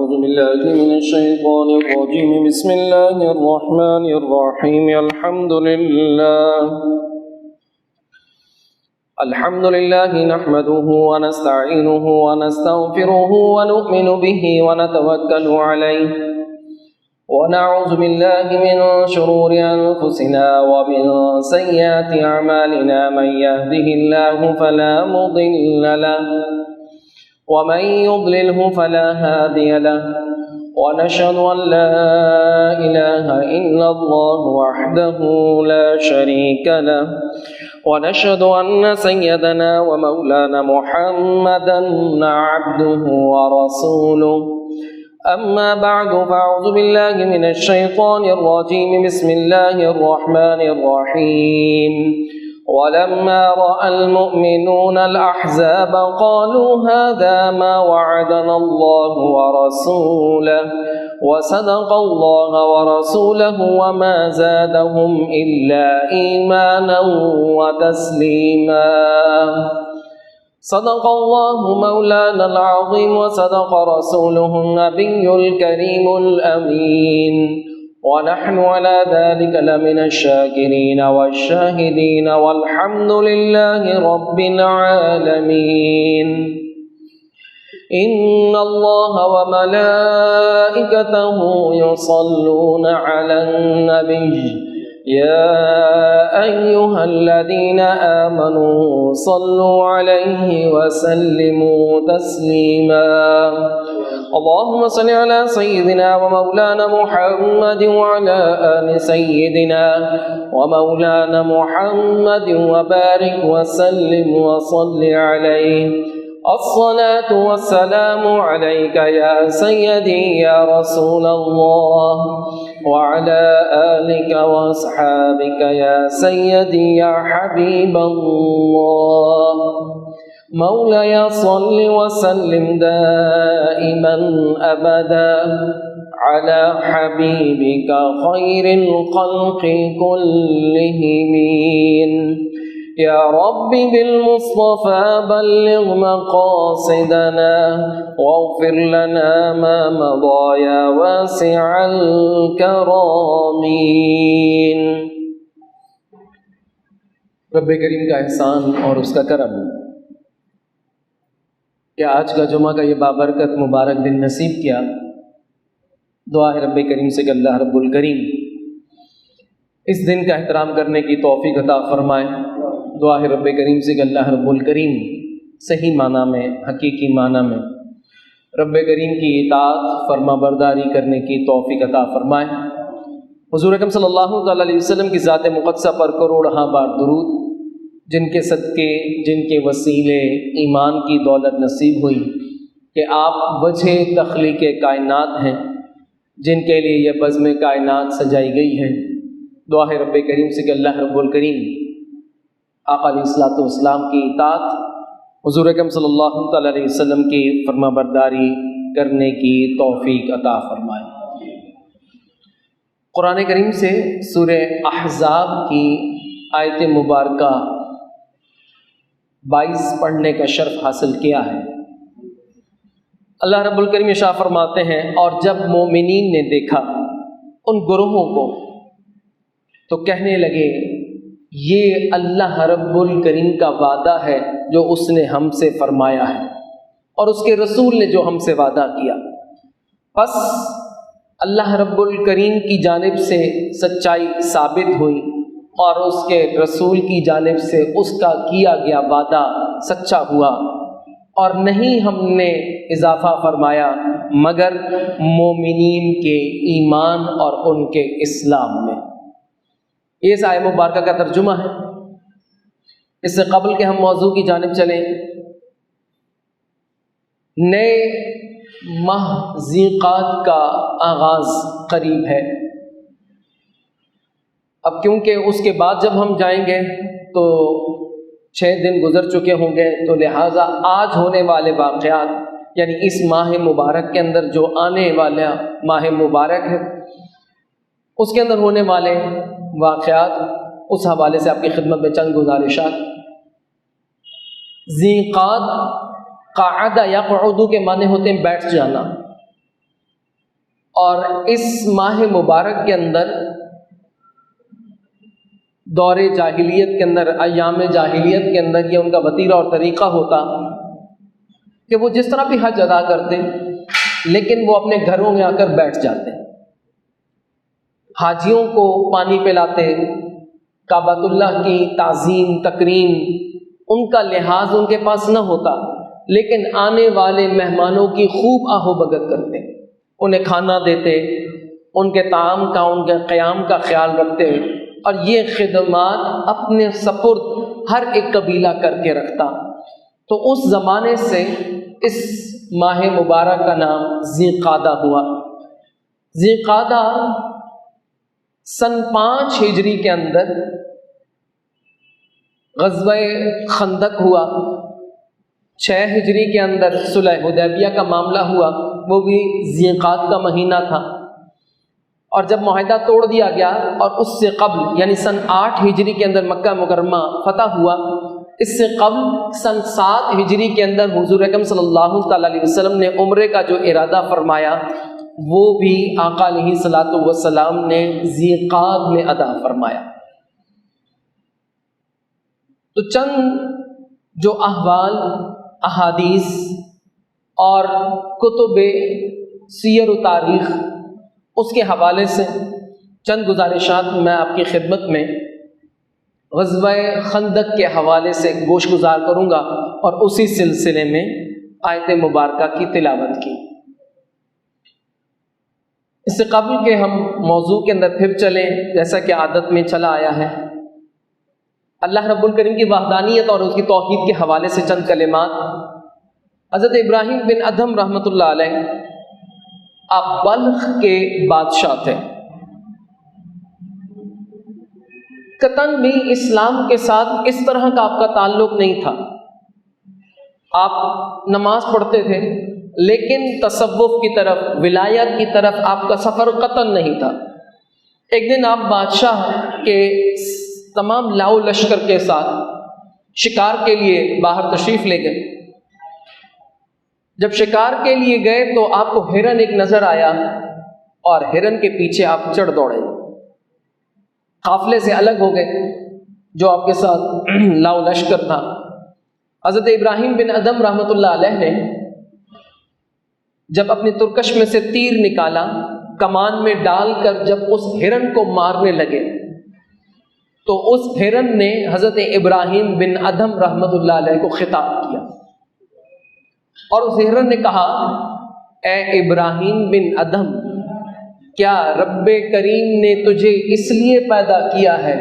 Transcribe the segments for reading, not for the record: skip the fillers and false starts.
أعوذ بالله من الشيطان الرجيم بسم الله الرحمن الرحيم الحمد لله نحمده ونستعينه ونستغفره ونؤمن به ونتوكل عليه ونعوذ بالله من شرور أنفسنا ومن سيئات أعمالنا من يهده الله فلا مضل له ومن يضلله فلا هادي له ونشهد أن لا إله إلا الله وحده لا شريك له ونشهد أن سيدنا ومولانا محمدا عبده ورسوله أما بعد فأعوذ بالله من الشيطان الرجيم بسم الله الرحمن الرحيم ولما رأى المؤمنون الأحزاب قالوا هذا ما وعدنا الله ورسوله وصدق الله ورسوله وما زادهم إلا إيمانا وتسليما صدق الله مولانا العظيم وصدق رسوله النبي الكريم الأمين ونحن على ذلك لمن الشاكرين والشاهدين والحمد لله رب العالمين إن الله وملائكته يصلون على النبي يا أيها الذين آمنوا صلوا عليه وسلموا تسليما اللهم صل على سيدنا ومولانا محمد وعلى آل سيدنا ومولانا محمد وبارك وسلم وصل عليه الصلاة والسلام عليك يا سيدي يا رسول الله وعلى آلك وأصحابك يا سيدي يا حبيب الله مولاي صل وسلم دائما أبدا على حبيبك خير الخلق كلهم يا رب بالمصطفى بلغ مقاصدنا واغفر لنا ما مضى يا واسع الكرامين. رب کریم کا احسان اور اس کا کرم کہ آج کا جمعہ کا یہ بابرکت مبارک دن نصیب کیا. دعا ہے رب کریم سے کہ اللہ رب الکریم اس دن کا احترام کرنے کی توفیق عطا فرمائے. دعا ہے رب کریم سے کہ اللہ رب الکریم صحیح معنی میں حقیقی معنی میں رب کریم کی اطاعت فرما برداری کرنے کی توفیق عطا فرمائے. حضور اکرم صلی اللہ علیہ وسلم کی ذات مقدسہ پر کروڑہا بار درود، جن کے صدقے جن کے وسیلے ایمان کی دولت نصیب ہوئی کہ آپ وجہ تخلیق کائنات ہیں، جن کے لیے یہ بزم کائنات سجائی گئی ہے. دعا ہے رب کریم سے کہ اللہ رب الکریم آقا علیہ الصلوۃ والسلام کی اطاعت، حضور اکرم صلی اللہ علیہ وسلم کی فرما برداری کرنے کی توفیق عطا فرمائے. قرآن کریم سے سورہ احزاب کی آیت مبارکہ 22 پڑھنے کا شرف حاصل کیا ہے. اللہ رب الکریم ارشاد فرماتے ہیں اور جب مومنین نے دیکھا ان گروہوں کو تو کہنے لگے یہ اللہ رب الکریم کا وعدہ ہے جو اس نے ہم سے فرمایا ہے اور اس کے رسول نے جو ہم سے وعدہ کیا. پس اللہ رب الکریم کی جانب سے سچائی ثابت ہوئی اور اس کے رسول کی جانب سے اس کا کیا گیا وعدہ سچا ہوا، اور نہیں ہم نے اضافہ فرمایا مگر مومنین کے ایمان اور ان کے اسلام میں. یہ اس آیت مبارکہ کا ترجمہ ہے. اس سے قبل کہ ہم موضوع کی جانب چلیں، نئے ماہ ذیقعدہ کا آغاز قریب ہے. اب کیونکہ اس کے بعد جب ہم جائیں گے تو 6 دن گزر چکے ہوں گے، تو لہٰذا آج ہونے والے واقعات یعنی اس ماہ مبارک کے اندر جو آنے والا ماہ مبارک ہے اس کے اندر ہونے والے واقعات اس حوالے سے آپ کی خدمت میں چند گزارشات. ذیقعدہ قعدہ یقعد کے معنی ہوتے ہیں بیٹھ جانا. اور اس ماہ مبارک کے اندر دور جاہلیت کے اندر، ایام جاہلیت کے اندر یہ ان کا وتیرہ اور طریقہ ہوتا کہ وہ جس طرح بھی حج ادا کرتے لیکن وہ اپنے گھروں میں آ کر بیٹھ جاتے، حاجیوں کو پانی پلاتے، کعبۃ اللہ کی تعظیم تکریم ان کا لحاظ ان کے پاس نہ ہوتا، لیکن آنے والے مہمانوں کی خوب آہو بھگت کرتے، انہیں کھانا دیتے، ان کے طعام کا ان کے قیام کا خیال رکھتے، اور یہ خدمات اپنے سپرد ہر ایک قبیلہ کر کے رکھتا۔ تو اس زمانے سے اس ماہ مبارک کا نام ذی قعدہ ہوا۔ ذی قعدہ سن 5 ہجری کے اندر غزوہ خندق ہوا، 6 ہجری کے اندر صلح حدیبیہ کا معاملہ ہوا، وہ بھی ذی قعدہ کا مہینہ تھا، اور جب معاہدہ توڑ دیا گیا اور اس سے قبل یعنی سن 8 ہجری کے اندر مکہ مکرمہ فتح ہوا، اس سے قبل سن 7 ہجری کے اندر حضور اکرم صلی اللہ تعالی علیہ وسلم نے عمرے کا جو ارادہ فرمایا وہ بھی آقا علیہ الصلوۃ والسلام نے ذی قعدہ میں ادا فرمایا۔ تو چند جو احوال، احادیث اور کتب سیر و تاریخ اس کے حوالے سے چند گزارشات میں آپ کی خدمت میں غزوہ خندق کے حوالے سے گوش گزار کروں گا، اور اسی سلسلے میں آیت مبارکہ کی تلاوت کی۔ اس سے قبل کہ ہم موضوع کے اندر پھر چلیں، جیسا کہ عادت میں چلا آیا ہے، اللہ رب الکریم کی وحدانیت اور اس کی توحید کے حوالے سے چند کلمات۔ حضرت ابراہیم بن ادھم رحمۃ اللہ علیہ آپ بلخ کے بادشاہ تھے، قطعاً بھی اسلام کے ساتھ اس طرح کا آپ کا تعلق نہیں تھا، آپ نماز پڑھتے تھے لیکن تصوف کی طرف، ولایت کی طرف آپ کا سفر قطعاً نہیں تھا۔ ایک دن آپ بادشاہ کے تمام لاؤ لشکر کے ساتھ شکار کے لیے باہر تشریف لے گئے۔ جب شکار کے لیے گئے تو آپ کو ہرن ایک نظر آیا، اور ہرن کے پیچھے آپ چڑھ دوڑے، قافلے سے الگ ہو گئے جو آپ کے ساتھ لاؤ لشکر تھا۔ حضرت ابراہیم بن ادھم رحمۃ اللہ علیہ نے جب اپنی ترکش میں سے تیر نکالا، کمان میں ڈال کر جب اس ہرن کو مارنے لگے تو اس ہرن نے حضرت ابراہیم بن ادھم رحمۃ اللہ علیہ کو خطاب کیا، اور اس ہرن نے کہا، اے ابراہیم بن ادھم، کیا رب کریم نے تجھے اس لیے پیدا کیا ہے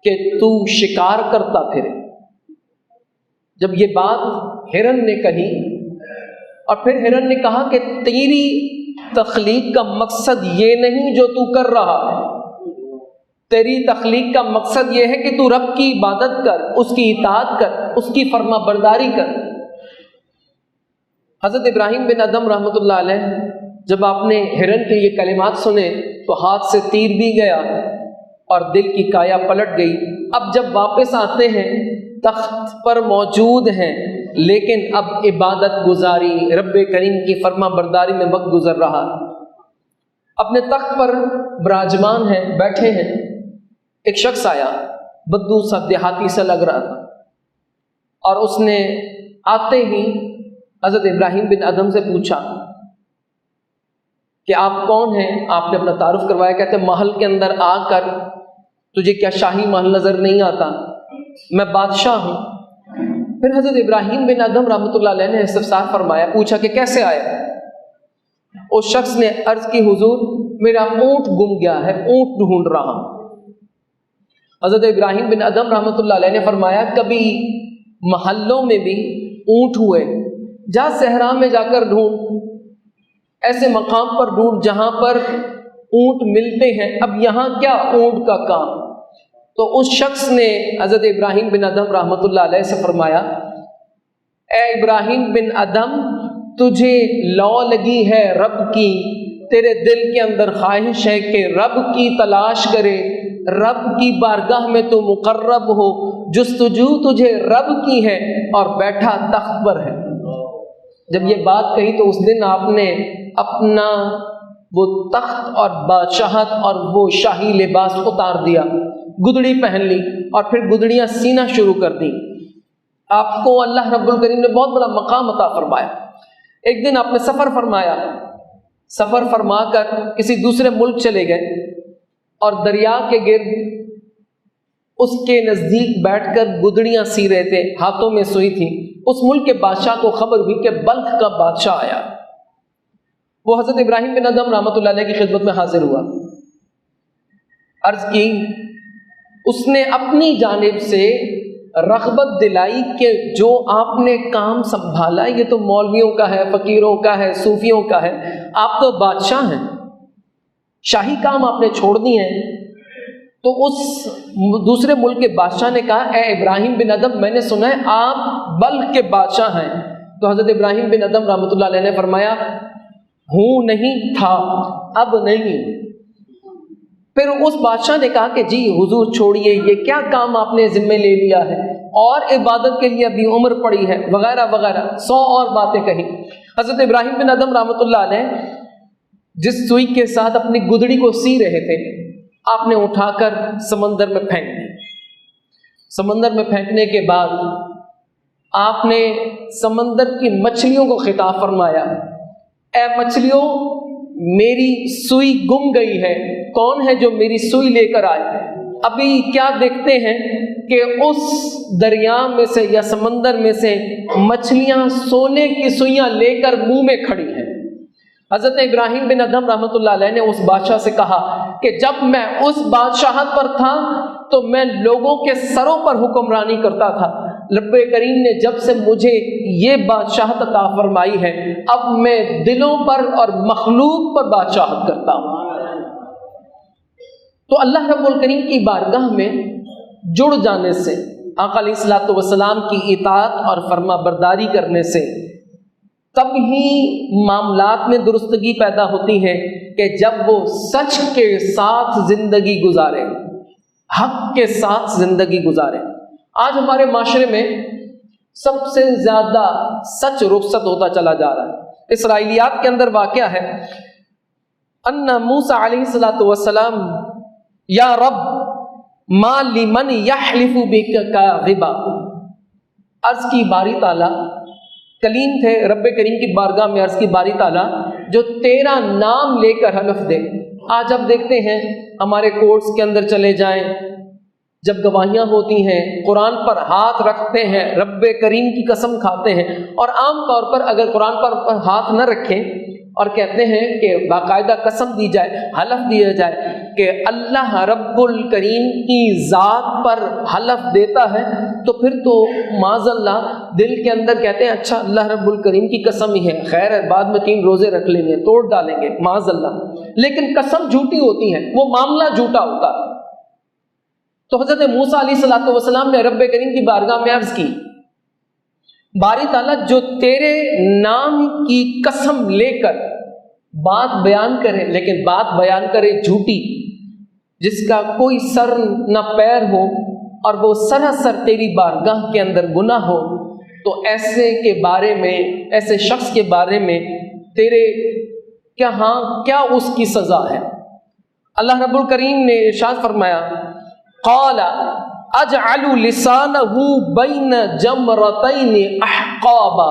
کہ تو شکار کرتا پھرے؟ جب یہ بات ہرن نے کہی، اور پھر ہرن نے کہا کہ تیری تخلیق کا مقصد یہ نہیں جو تو کر رہا ہے، تیری تخلیق کا مقصد یہ ہے کہ تو رب کی عبادت کر، اس کی اطاعت کر، اس کی فرما برداری کر۔ حضرت ابراہیم بن ادھم رحمۃ اللہ علیہ جب آپ نے ہرن کے یہ کلمات سنے تو ہاتھ سے تیر بھی گیا اور دل کی کایا پلٹ گئی۔ اب جب واپس آتے ہیں تخت پر موجود ہیں، لیکن اب عبادت گزاری، رب کریم کی فرما برداری میں وقت گزر رہا، اپنے تخت پر براجمان ہیں، بیٹھے ہیں۔ ایک شخص آیا، بدو سا دیہاتی سا لگ رہا تھا، اور اس نے آتے ہی حضرت ابراہیم بن ادھم سے پوچھا کہ آپ کون ہیں؟ آپ نے اپنا تعارف کروایا، کہتے محل کے اندر آ کر تجھے کیا شاہی محل نظر نہیں آتا؟ میں بادشاہ ہوں۔ پھر حضرت ابراہیم بن ادھم رحمۃ اللہ علیہ نے استفسار فرمایا، پوچھا کہ کیسے آیا؟ اس شخص نے عرض کی، حضور میرا اونٹ گم گیا ہے، اونٹ ڈھونڈ رہا ہوں۔ حضرت ابراہیم بن ادھم رحمۃ اللہ علیہ نے فرمایا، کبھی محلوں میں بھی اونٹ ہوئے، جا صحرا میں جا کر ڈھونڈ، ایسے مقام پر ڈھونڈ جہاں پر اونٹ ملتے ہیں، اب یہاں کیا اونٹ کا کام؟ تو اس شخص نے حضرت ابراہیم بن ادھم رحمۃ اللہ علیہ سے فرمایا، اے ابراہیم بن ادھم، تجھے لو لگی ہے رب کی، تیرے دل کے اندر خواہش ہے کہ رب کی تلاش کرے، رب کی بارگاہ میں تو مقرب ہو، جستجو تجھے رب کی ہے، اور بیٹھا تخت پر ہے۔ جب یہ بات کہی تو اس دن آپ نے اپنا وہ تخت اور بادشاہت اور وہ شاہی لباس اتار دیا، گدڑی پہن لی اور پھر گدڑیاں سینا شروع کر دی۔ آپ کو اللہ رب الکریم نے بہت بڑا مقام عطا فرمایا۔ ایک دن آپ نے سفر فرمایا، سفر فرما کر کسی دوسرے ملک چلے گئے اور دریا کے گرد اس کے نزدیک بیٹھ کر گدڑیاں سی رہے تھے، ہاتھوں میں سوئی تھی۔ اس ملک کے بادشاہ کو خبر ہوئی کہ بلخ کا بادشاہ آیا۔ وہ حضرت ابراہیم بن ادھم رحمۃ اللہ علیہ کی خدمت میں حاضر ہوا، عرض کی، اس نے اپنی جانب سے رغبت دلائی کہ جو آپ نے کام سنبھالا یہ تو مولویوں کا ہے، فقیروں کا ہے، صوفیوں کا ہے، آپ تو بادشاہ ہیں، شاہی کام آپ نے چھوڑ دی ہیں۔ تو اس دوسرے ملک کے بادشاہ نے کہا، اے ابراہیم بن ادھم، میں نے سنا ہے آپ بلخ کے بادشاہ ہیں۔ تو حضرت ابراہیم بن ادھم رحمۃ اللہ علیہ نے فرمایا، ہوں نہیں تھا، اب نہیں۔ پھر اس بادشاہ نے کہا کہ جی حضور چھوڑیے، یہ کیا کام آپ نے ذمہ لے لیا ہے، اور عبادت کے لیے ابھی عمر پڑی ہے، وغیرہ وغیرہ 100 اور باتیں کہیں۔ حضرت ابراہیم بن ادھم رحمۃ اللہ علیہ جس سوئی کے ساتھ اپنی گدڑی کو سی رہے تھے، آپ نے اٹھا کر سمندر میں پھینک دی۔ سمندر میں پھینکنے کے بعد آپ نے سمندر کی مچھلیوں کو خطاب فرمایا، اے مچھلیوں، میری سوئی گم گئی ہے، کون ہے جو میری سوئی لے کر آئے؟ ابھی کیا دیکھتے ہیں کہ اس دریا میں سے یا سمندر میں سے مچھلیاں سونے کی سوئیاں لے کر منہ میں کھڑی ہیں۔ حضرت ابراہیم بن ادھم رحمۃ اللہ علیہ نے اس بادشاہ سے کہا کہ جب میں اس بادشاہت پر تھا تو میں لوگوں کے سروں پر حکمرانی کرتا تھا، رب کریم نے جب سے مجھے یہ بادشاہت عطا فرمائی ہے، اب میں دلوں پر اور مخلوق پر بادشاہت کرتا ہوں۔ تو اللہ رب الکریم کی بارگاہ میں جڑ جانے سے، آقا علیہ الصلوۃ والسلام کی اطاعت اور فرما برداری کرنے سے تب ہی معاملات میں درستگی پیدا ہوتی ہے کہ جب وہ سچ کے ساتھ زندگی گزارے، حق کے ساتھ زندگی گزارے۔ آج ہمارے معاشرے میں سب سے زیادہ سچ رخصت ہوتا چلا جا رہا ہے۔ اسرائیلیات کے اندر واقعہ ہے، ان موسیٰ علیہ الصلوۃ والسلام، یا رب ما لمن یحلف بک کاذبا، عرض کی باری تعالیٰ، کلیم تھے رب کریم کی بارگاہ میں، عرض کی باری تعالیٰ جو تیرا نام لے کر حلف دے۔ آج اب دیکھتے ہیں ہمارے کورٹس کے اندر چلے جائیں، جب گواہیاں ہوتی ہیں قرآن پر ہاتھ رکھتے ہیں، رب کریم کی قسم کھاتے ہیں، اور عام طور پر اگر قرآن پر ہاتھ نہ رکھیں اور کہتے ہیں کہ باقاعدہ قسم دی جائے، حلف دیا جائے کہ اللہ رب الکریم کی ذات پر حلف دیتا ہے، تو پھر تو معاذ اللہ دل کے اندر کہتے ہیں اچھا اللہ رب الکریم کی قسم ہی ہے، خیر ہے بعد میں 3 روزے رکھ لیں گے، توڑ ڈالیں گے، معاذ اللہ۔ لیکن قسم جھوٹی ہوتی ہے، وہ معاملہ جھوٹا ہوتا ہے۔ تو حضرت موسیٰ علیہ الصلوۃ والسلام نے رب کریم کی بارگاہ میں عرض کی، باری تعالیٰ جو تیرے نام کی قسم لے کر بات بیان کرے، لیکن بات بیان کرے جھوٹی، جس کا کوئی سر نہ پیر ہو اور وہ سراسر تیری بارگاہ کے اندر گناہ ہو، تو ایسے کے بارے میں، ایسے شخص کے بارے میں تیرے کیا اس کی سزا ہے؟ اللہ رب الکریم نے ارشاد فرمایا، قال اجعل لسانہ بین جمرتین احقابا،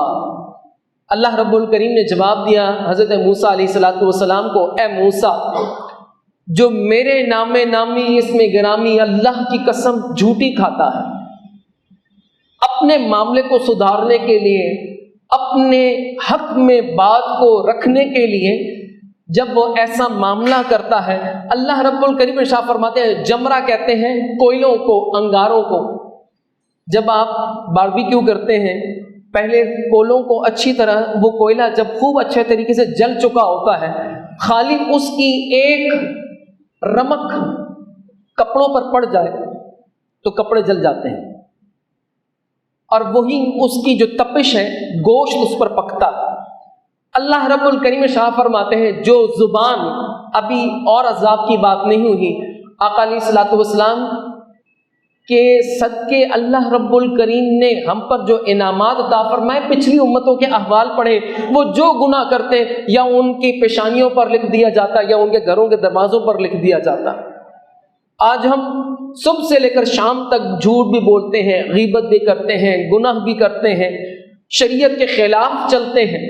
اللہ رب الکریم نے جواب دیا حضرت موسیٰ علیہ الصلوۃ والسلام کو، اے موسیٰ، جو میرے نام نامی اسم گرامی اللہ کی قسم جھوٹی کھاتا ہے، اپنے معاملے کو سدھارنے کے لیے، اپنے حق میں بات کو رکھنے کے لیے جب وہ ایسا معاملہ کرتا ہے، اللہ رب الکریم ارشاد فرماتے ہیں، جمرہ کہتے ہیں کوئلوں کو، انگاروں کو۔ جب آپ باربیکیو کرتے ہیں، پہلے کولوں کو اچھی طرح، وہ کوئلہ جب خوب اچھے طریقے سے جل چکا ہوتا ہے، خالی اس کی ایک رمق کپڑوں پر پڑ جائے تو کپڑے جل جاتے ہیں، اور وہی اس کی جو تپش ہے گوشت اس پر پکتا ہے۔ اللہ رب الکریم شاہ فرماتے ہیں جو زبان، ابھی اور عذاب کی بات نہیں ہوئی، آقا علیہ الصلوۃ والسلام کہ صدقے اللہ رب الکریم نے ہم پر جو انعامات عطا فرمائے، پچھلی امتوں کے احوال پڑھے، وہ جو گناہ کرتے یا ان کی پیشانیوں پر لکھ دیا جاتا یا ان کے گھروں کے دروازوں پر لکھ دیا جاتا۔ آج ہم صبح سے لے کر شام تک جھوٹ بھی بولتے ہیں، غیبت بھی کرتے ہیں، گناہ بھی کرتے ہیں، شریعت کے خلاف چلتے ہیں،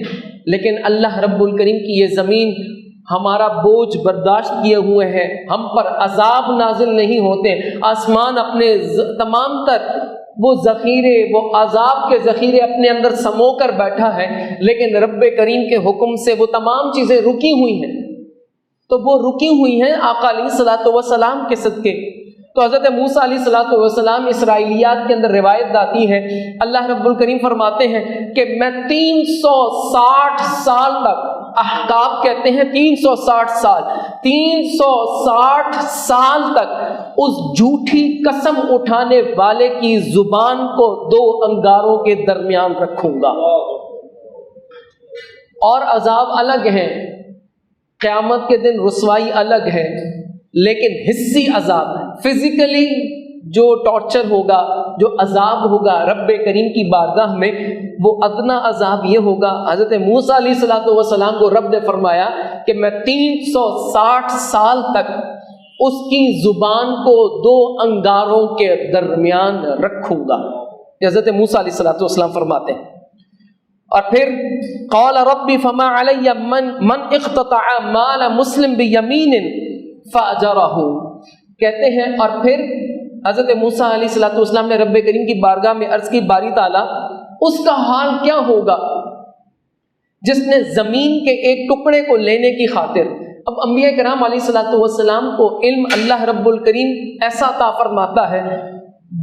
لیکن اللہ رب الکریم کی یہ زمین ہمارا بوجھ برداشت کیے ہوئے ہیں، ہم پر عذاب نازل نہیں ہوتے، آسمان اپنے تمام تر وہ ذخیرے، وہ عذاب کے ذخیرے اپنے اندر سمو کر بیٹھا ہے، لیکن رب کریم کے حکم سے وہ تمام چیزیں رکی ہوئی ہیں۔ تو وہ رکی ہوئی ہیں آقا علیہ الصلوۃ والسلام کے صدقے۔ تو حضرت موسیٰ علیہ الصلوۃ والسلام، اسرائیلیات کے اندر روایت آتی ہے، اللہ رب الکریم فرماتے ہیں کہ میں 360 سال تک، احقاف کہتے ہیں 360 سال، 360 سال تک اس جھوٹی قسم اٹھانے والے کی زبان کو 2 انگاروں کے درمیان رکھوں گا۔ اور عذاب الگ ہے، قیامت کے دن رسوائی الگ ہے، لیکن حسی عذاب ہے، فزیکلی جو ٹارچر ہوگا، جو عذاب ہوگا رب کریم کی بارگاہ میں، وہ ادنا عذاب یہ ہوگا۔ حضرت موسیٰ علیہ الصلوۃ والسلام کو رب نے فرمایا کہ میں 360 سال تک اس کی زبان کو 2 انگاروں کے درمیان رکھوں گا، حضرت موسیٰ علیہ الصلوۃ والسلام فرماتے ہیں۔ اور پھر قال ربی فما علی من اقتطع مال مسلم بیمین فاجرہ، کہتے ہیں اور پھر حضرت موسیٰ علیہ الصلوۃ والسلام نے رب کریم کی بارگاہ میں عرض کی، باری تعالیٰ اس کا حال کیا ہوگا جس نے زمین کے ایک ٹکڑے کو لینے کی خاطر۔ اب انبیاء کرام علیہ الصلوۃ والسلام کو علم اللہ رب الکریم ایسا عطا فرماتا ہے،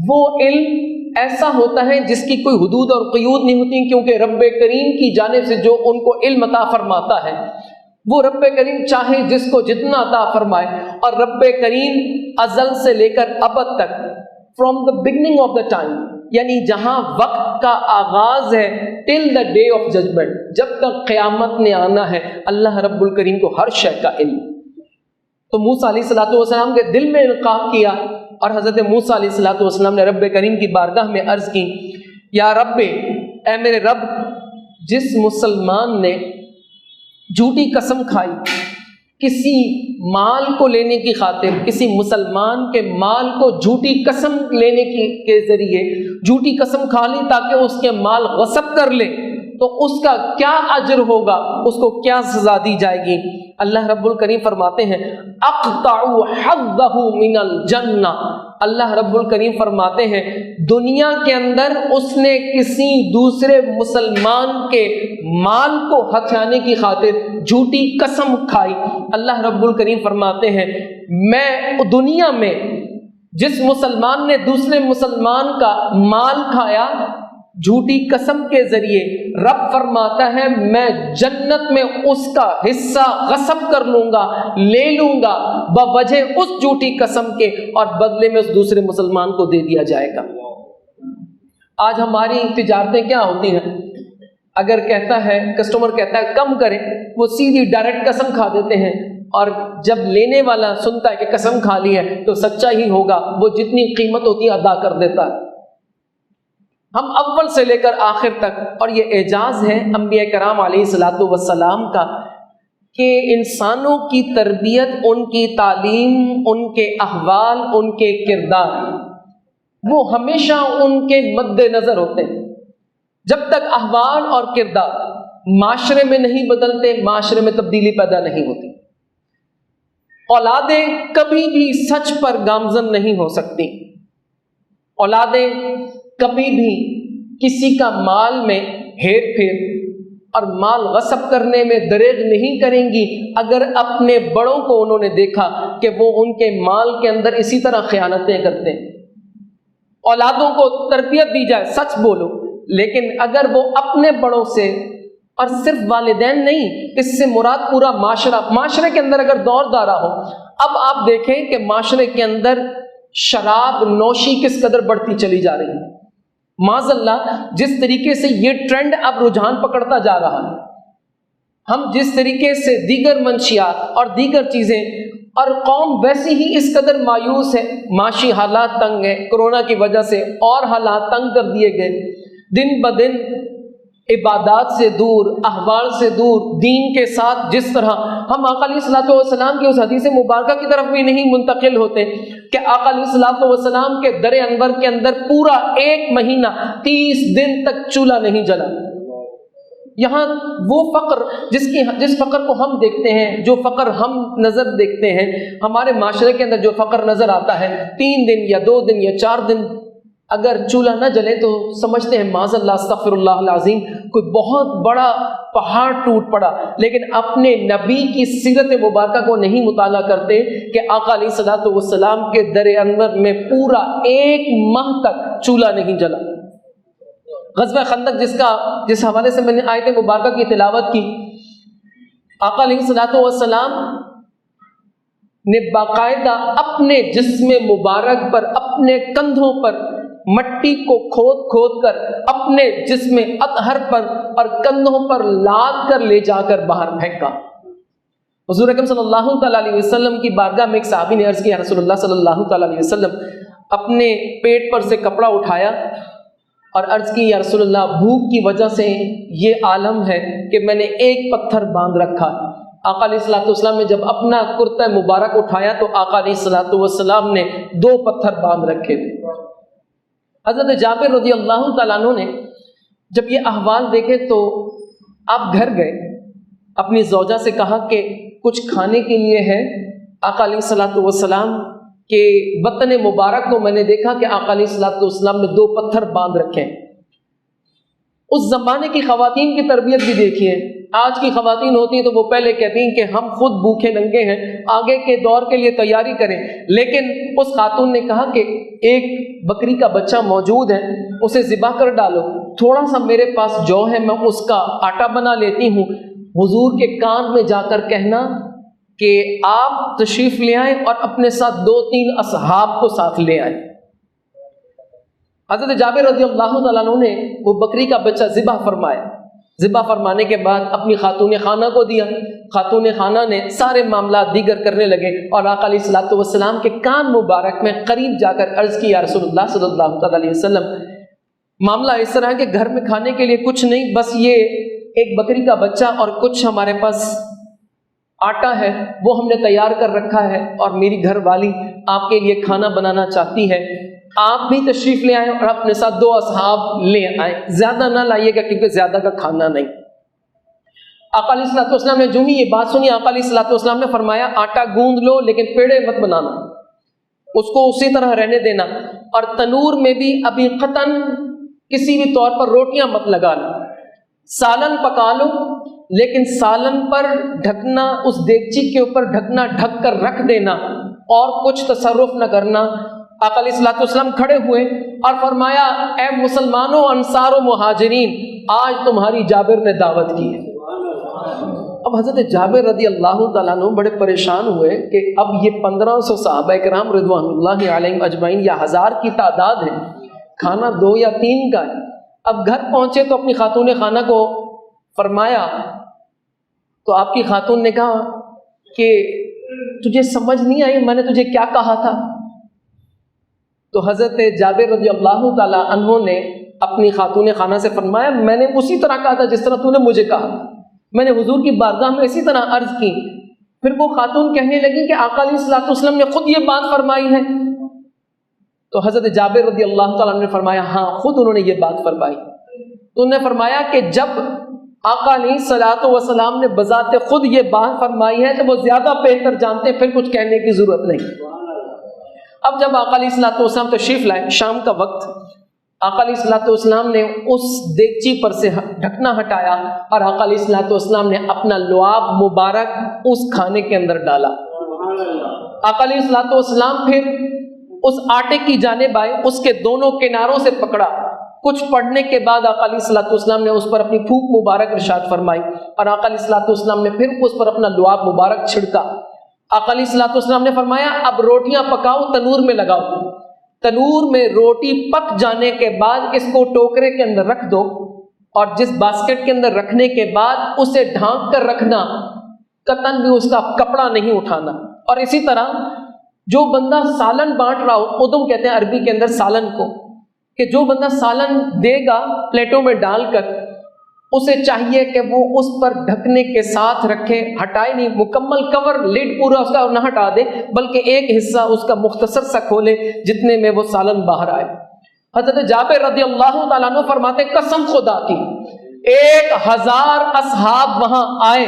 وہ علم ایسا ہوتا ہے جس کی کوئی حدود اور قیود نہیں ہوتی، کیونکہ رب کریم کی جانب سے جو ان کو علم عطا فرماتا ہے، وہ رب کریم چاہے جس کو جتنا عطا فرمائے۔ اور رب کریم ازل سے لے کر ابد تک، from the beginning of the time, یعنی جہاں وقت کا آغاز ہے، ٹل دا ڈے آف ججمنٹ، جب تک قیامت نے آنا ہے، اللہ رب الکریم کو ہر شے کا علم۔ تو موسیٰ علیہ الصلوۃ والسلام کے دل میں القاء کیا، اور حضرت موسیٰ علیہ الصلوۃ والسلام نے رب کریم کی بارگاہ میں عرض کی، یا رب، اے میرے رب، جس مسلمان نے جھوٹی قسم کھائی کسی مال کو لینے کی خاطر، کسی مسلمان کے مال کو جھوٹی قسم لینے کے ذریعے جھوٹی قسم کھا لی تاکہ اس کے مال غصب کر لے، تو اس کا کیا اجر ہوگا، اس کو کیا سزا دی جائے گی؟ اللہ رب الکریم فرماتے ہیں اقطع حظہ من الجنہ، اللہ رب الکریم فرماتے ہیں دنیا کے اندر اس نے کسی دوسرے مسلمان کے مال کو ہتھیانے کی خاطر جھوٹی قسم کھائی، اللہ رب الکریم فرماتے ہیں میں دنیا میں جس مسلمان نے دوسرے مسلمان کا مال کھایا جھوٹی قسم کے ذریعے، رب فرماتا ہے میں جنت میں اس کا حصہ غصب کر لوں گا، لے لوں گا بوجہ اس جھوٹی قسم کے، اور بدلے میں اس دوسرے مسلمان کو دے دیا جائے گا۔ آج ہماری تجارتیں کیا ہوتی ہیں، اگر کہتا ہے کسٹمر کہتا ہے کم کریں، وہ سیدھی ڈائریکٹ قسم کھا دیتے ہیں، اور جب لینے والا سنتا ہے کہ قسم کھا لی ہے تو سچا ہی ہوگا، وہ جتنی قیمت ہوتی ہے ادا کر دیتا ہے۔ ہم اول سے لے کر آخر تک، اور یہ اعجاز ہے انبیاء کرام علیہ الصلوۃ والسلام کا کہ انسانوں کی تربیت، ان کی تعلیم، ان کے احوال، ان کے کردار، وہ ہمیشہ ان کے مد نظر ہوتے ہیں۔ جب تک احوال اور کردار معاشرے میں نہیں بدلتے، معاشرے میں تبدیلی پیدا نہیں ہوتی۔ اولادیں کبھی بھی سچ پر گامزن نہیں ہو سکتی، اولادیں کبھی بھی کسی کا مال میں ہیر پھیر اور مال غصب کرنے میں دریغ نہیں کریں گی اگر اپنے بڑوں کو انہوں نے دیکھا کہ وہ ان کے مال کے اندر اسی طرح خیانتیں کرتے ہیں۔ اولادوں کو تربیت دی جائے سچ بولو، لیکن اگر وہ اپنے بڑوں سے، اور صرف والدین نہیں، اس سے مراد پورا معاشرے کے اندر اگر دور دارا ہو۔ اب آپ دیکھیں کہ معاشرے کے اندر شراب نوشی کس قدر بڑھتی چلی جا رہی ہے، معاذ اللہ، جس طریقے سے یہ ٹرینڈ اب رجحان پکڑتا جا رہا ہے، ہم جس طریقے سے دیگر منشیات اور دیگر چیزیں اور قوم ویسی ہی اس قدر مایوس ہے، معاشی حالات تنگ ہیں، کرونا کی وجہ سے اور حالات تنگ کر دیے گئے، دن بدن عبادات سے دور، احوال سے دور، دین کے ساتھ جس طرح ہم آقا علیہ الصلوۃ والسلام کی اس حدیث مبارکہ کی طرف بھی نہیں منتقل ہوتے کہ آقا علیہ الصلوۃ والسلام کے در انور کے اندر پورا 1 مہینہ 30 دن تک چولہا نہیں جلا۔ یہاں وہ فقر جس فقر کو ہم دیکھتے ہیں، جو فقر ہم نظر دیکھتے ہیں، ہمارے معاشرے کے اندر جو فقر نظر آتا ہے، 3 دن یا 2 دن یا 4 دن اگر چولہا نہ جلے تو سمجھتے ہیں معاذ اللہ استغفر اللہ العظیم کوئی بہت بڑا پہاڑ ٹوٹ پڑا، لیکن اپنے نبی کی سیرت مبارکہ کو نہیں مطالعہ کرتے کہ آقا علیہ الصلوۃ والسلام کے در انور میں پورا 1 ماہ تک چولہا نہیں جلا۔ غزوہ خندق جس حوالے سے میں نے آیت مبارکہ کی تلاوت کی، آقا علیہ الصلوۃ والسلام نے باقاعدہ اپنے جسم مبارک پر، اپنے کندھوں پر مٹی کو کھود کر اپنے جسم اطہر پر اور کندھوں پر لاد کر لے جا کر باہر پھینکا۔ حضور اکرم صلی اللہ تعالیٰ علیہ وسلم کی بارگاہ میں ایک صحابی نے عرض کیا، رسول اللہ صلی اللہ تعالیٰ علیہ وسلم، اپنے پیٹ پر سے کپڑا اٹھایا اور عرض کی، یا رسول اللہ بھوک کی وجہ سے یہ عالم ہے کہ میں نے 1 پتھر باندھ رکھا۔ آقا علیہ الصلوۃ والسلام نے جب اپنا کرتا مبارک اٹھایا تو آقا علیہ الصلوۃ والسلام نے 2 پتھر باندھ رکھے تھے۔ حضرت جابر رضی اللہ تعالیٰ عنہ نے جب یہ احوال دیکھے تو آپ گھر گئے، اپنی زوجہ سے کہا کہ کچھ کھانے کے لیے ہے۔ آقا علیہ الصلوۃ والسلام کے بطن مبارک کو میں نے دیکھا کہ آقا علیہ الصلوۃ والسلام نے 2 پتھر باندھ رکھے۔ اس زمانے کی خواتین کی تربیت بھی دیکھیے، آج کی خواتین ہوتی ہیں تو وہ پہلے کہتی ہیں کہ ہم خود بھوکے ننگے ہیں، آگے کے دور کے لیے تیاری کریں، لیکن اس خاتون نے کہا کہ ایک بکری کا بچہ موجود ہے، اسے ذبح کر ڈالو، تھوڑا سا میرے پاس جو ہے میں اس کا آٹا بنا لیتی ہوں، حضور کے کان میں جا کر کہنا کہ آپ تشریف لے آئیں اور اپنے ساتھ 2-3 اصحاب کو ساتھ لے آئیں۔ حضرت جابر رضی اللہ تعالیٰ عنہ نے وہ بکری کا بچہ ذبح فرمایا، ذبح فرمانے کے بعد اپنی خاتون خانہ کو دیا، خاتون خانہ نے سارے معاملات دیگر کرنے لگے اور آقا علیہ الصلوۃ والسلام کے کان مبارک میں قریب جا کر عرض کی، یا رسول اللہ صلی اللہ تعالیٰ علیہ وسلم، معاملہ اس طرح ہے کہ گھر میں کھانے کے لیے کچھ نہیں، بس یہ ایک بکری کا بچہ اور کچھ ہمارے پاس آٹا ہے، وہ ہم نے تیار کر رکھا ہے، اور میری گھر والی آپ کے لیے کھانا بنانا چاہتی ہے، آپ بھی تشریف لے آئیں اور اپنے ساتھ 2 اصحاب لے آئیں، زیادہ نہ لائیے گا کیونکہ زیادہ کا کھانا نہیں۔ آقا علیہ الصلوۃ والسلام نے جو ہی یہ بات سنی، آقا علیہ الصلوۃ والسلام نے فرمایا آٹا گوندھ لو لیکن پیڑے مت بنانا، اس کو اسی طرح رہنے دینا، اور تنور میں بھی ابھی قطعاً کسی بھی طور پر روٹیاں مت لگانا، سالن پکا لو لیکن سالن پر ڈھکنا، اس دیگچی کے اوپر ڈھکنا ڈھک کر رکھ دینا اور کچھ تصرف نہ کرنا۔ آقا علیہ الصلوۃ والسلام کھڑے ہوئے اور فرمایا، اے مسلمانوں، انصار و مہاجرین، آج تمہاری جابر نے دعوت کی ہے۔ اب حضرت جابر رضی اللہ تعالیٰ عنہ بڑے پریشان ہوئے کہ اب یہ 1500 صحابہ کرام رضوان اللہ علیہم اجمعین یا 1000 کی تعداد ہے، کھانا 2 یا 3 کا ہے۔ اب گھر پہنچے تو اپنی خاتون خانہ کو فرمایا تو آپ کی خاتون نے کہا کہ تجھے سمجھ نہیں آئی میں نے تجھے کیا کہا تھا؟ تو حضرت جابر رضی اللہ تعالیٰ عنہ نے اپنی خاتون خانہ سے فرمایا، میں نے اسی طرح کہا تھا جس طرح تو نے مجھے کہا، میں نے حضور کی بارگاہ میں اسی طرح عرض کی۔ پھر وہ خاتون کہنے لگی کہ آقا علیہ الصلوۃ والسلام نے خود یہ بات فرمائی ہے؟ تو حضرت جابر رضی اللہ تعالیٰ عنہ نے فرمایا، ہاں خود انہوں نے یہ بات فرمائی۔ تو انہوں نے فرمایا کہ جب آقا علیہ الصلوۃ والسلام نے بذات خود یہ بات فرمائی ہے تو وہ زیادہ بہتر جانتے ہیں، پھر کچھ کہنے کی ضرورت نہیں۔ اب جب آقا علیہ الصلوۃ والسلام تشریف لائے، شام کا وقت، آقا علیہ الصلوۃ والسلام نے اس دیگچی پر سے ڈھکنا ہٹایا اور آقا علیہ الصلوۃ والسلام نے اپنا لعاب مبارک اس کھانے کے اندر ڈالا۔ آقا علیہ الصلوۃ والسلام پھر اس آٹے کی جانب آئے، اس کے دونوں کناروں سے پکڑا، کچھ پڑھنے کے بعد آقا علیہ الصلوۃ والسلام نے اس پر اپنی پھونک مبارک ارشاد فرمائی اور آقا علیہ الصلوۃ والسلام نے پھر اس پر اپنا لعاب مبارک چھڑکا۔ آقا علیہ الصلوۃ والسلام نے فرمایا، اب روٹیاں پکاؤ، تنور میں لگاؤ، تنور میں روٹی پک جانے کے بعد اس کو ٹوکرے کے اندر رکھ دو، اور جس باسکٹ کے اندر رکھنے کے بعد اسے ڈھانک کر رکھنا، قطعاً بھی اس کا کپڑا نہیں اٹھانا، اور اسی طرح جو بندہ سالن بانٹ رہا ہو، ادم کہتے ہیں عربی کے اندر سالن کو، کہ جو بندہ سالن دے گا پلیٹوں میں ڈال کر، اسے چاہیے کہ وہ اس پر ڈھکنے کے ساتھ رکھے، ہٹائے نہیں، مکمل کور لڈ پورا اس کا نہ ہٹا دے، بلکہ ایک حصہ اس کا مختصر سا کھولے جتنے میں وہ سالن باہر آئے۔ حضرت جابر رضی اللہ تعالیٰ عنہ فرماتے قسم خدا کی 1000 اصحاب وہاں آئے،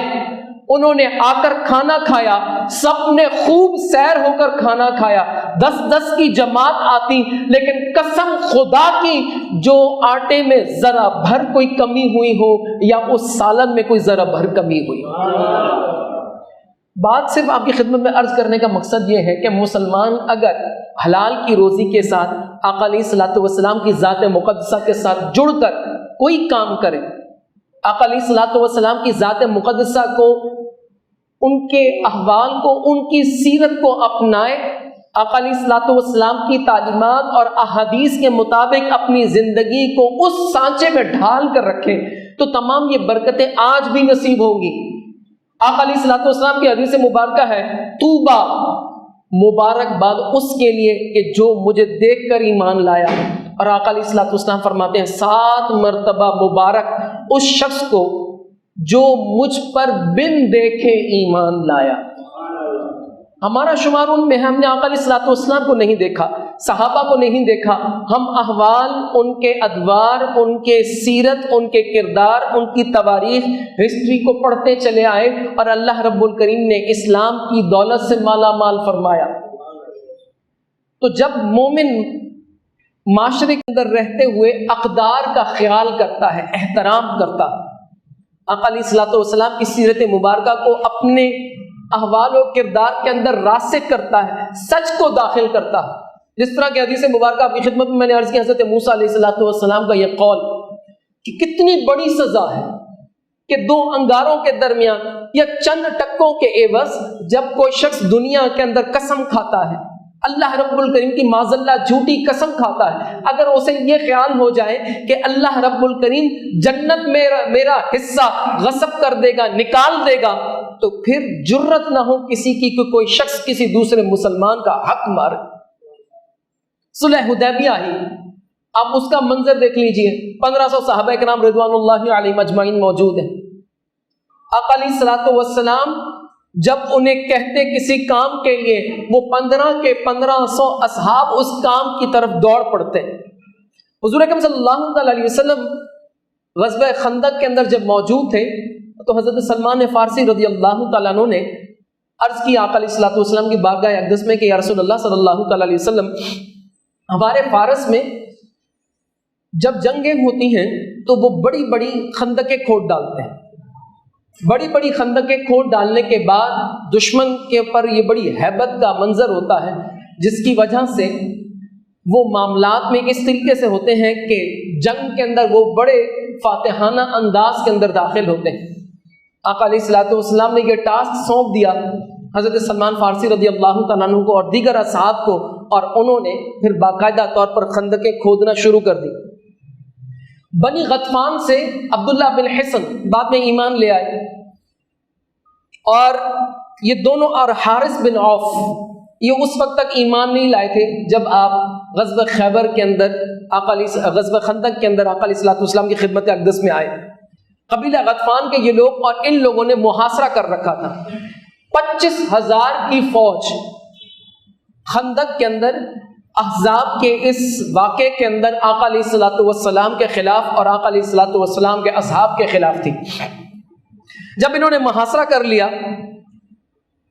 انہوں نے آ کر کھانا کھایا، سب نے خوب سیر ہو کر کھانا کھایا، 10 کی جماعت آتی، لیکن قسم خدا کی جو آٹے میں ذرا بھر کوئی کمی ہوئی ہو یا اس سالن میں کوئی ذرا بھر کمی ہوئی۔ بات صرف آپ کی خدمت میں عرض کرنے کا مقصد یہ ہے کہ مسلمان اگر حلال کی روزی کے ساتھ آقا علیہ الصلوۃ والسلام کی ذات مقدسہ کے ساتھ جڑ کر کوئی کام کرے، آقا علیہ الصلوۃ والسلام کی ذات مقدسہ کو، ان کے احوال کو، ان کی سیرت کو اپنائے، آقا علیہ الصلوۃ والسلام کی تعلیمات اور احادیث کے مطابق اپنی زندگی کو اس سانچے میں ڈھال کر رکھے، تو تمام یہ برکتیں آج بھی نصیب ہوں گی۔ آقا علیہ الصلوۃ والسلام کی حدیث مبارکہ ہے، طوبیٰ، مبارکباد اس کے لیے کہ جو مجھے دیکھ کر ایمان لایا، اور آقا علیہ الصلوۃ والسلام فرماتے ہیں 7 مرتبہ مبارک اس شخص کو جو مجھ پر بن دیکھے ایمان لایا۔ ہمارا شمار ان میں ہے، ہم نے آقا علیہ الصلوۃ والسلام کو نہیں دیکھا، صحابہ کو نہیں دیکھا، ہم احوال، ان کے ادوار، ان کے سیرت، ان کے کردار، ان کی تواریخ، ہسٹری کو پڑھتے چلے آئے، اور اللہ رب الکریم نے اسلام کی دولت سے مالا مال فرمایا۔ تو جب مومن معاشرے کے اندر رہتے ہوئے اقدار کا خیال کرتا ہے، احترام کرتا ہے، آقا علیہ الصلوۃ والسلام کی سیرت مبارکہ کو اپنے احوال و کردار کے اندر راسخ کرتا ہے، سچ کو داخل کرتا ہے، جس طرح کہ حدیث مبارکہ آپ کی خدمت میں نے عرض کی، حضرت موسیٰ علیہ الصلوۃ والسلام کا یہ قول کہ کتنی بڑی سزا ہے کہ 2 انگاروں کے درمیان یا چند ٹکوں کے عوض جب کوئی شخص دنیا کے اندر قسم کھاتا ہے، اللہ رب الکریم کی معاذ اللہ جھوٹی قسم کھاتا ہے، اگر اسے یہ خیال ہو جائے کہ اللہ رب الکریم جنت میں میرا حصہ غصب کر دے گا، نکال دے گا، تو پھر جرت نہ ہو کسی کی کہ کوئی شخص کسی دوسرے مسلمان کا حق مارے۔ صلح حدیبیہ ہی آپ اس کا منظر دیکھ لیجئے، 1500 صحابہ کرام رضوان اللہ علیہم اجمعین موجود ہیں۔ آقا علیہ الصلوۃ والسلام جب انہیں کہتے کسی کام کے لیے، وہ 15 کے 1500 اصحاب اس کام کی طرف دوڑ پڑتے۔ حضور اکرم صلی اللہ علیہ وسلم غزوہ خندق کے اندر جب موجود تھے تو حضرت سلمان فارسی رضی اللہ تعالیٰ عنہ نے عرض کی آقا علیہ الصلوۃ والسلام کی بارگاہ اقدس میں کہ یا رسول اللہ صلی اللہ تعالیٰ علیہ وسلم، ہمارے فارس میں جب جنگیں ہوتی ہیں تو وہ بڑی بڑی خندقیں کھود ڈالتے ہیں، بڑی بڑی خندقیں کھود ڈالنے کے بعد دشمن کے اوپر یہ بڑی ہیبت کا منظر ہوتا ہے، جس کی وجہ سے وہ معاملات میں اس طریقے سے ہوتے ہیں کہ جنگ کے اندر وہ بڑے فاتحانہ انداز کے اندر داخل ہوتے ہیں۔ آقا علیہ الصلوۃ والسلام نے یہ ٹاسک سونپ دیا حضرت سلمان فارسی رضی اللہ تعالیٰ عنہ کو اور دیگر اصحاب کو، اور انہوں نے پھر باقاعدہ طور پر خندقیں کھودنا شروع کر دی۔ بنی غطفان سے عبداللہ بن حصن بعد میں ایمان لے آئے، اور یہ دونوں، اور حارث بن عوف، یہ اس وقت تک ایمان نہیں لائے تھے جب آپ غزوہ خیبر کے اندر غزوہ خندق کے اندر آقا علیہ الصلوۃ والسلام کی خدمت اقدس میں آئے۔ قبیلہ غطفان کے یہ لوگ اور ان لوگوں نے محاصرہ کر رکھا تھا، 25,000 کی فوج خندق کے اندر احزاب کے اس واقعے کے اندر آقا علیہ الصلوۃ والسلام کے خلاف اور آقا علیہ الصلوۃ والسلام کے اصحاب کے خلاف تھی۔ جب انہوں نے محاصرہ کر لیا،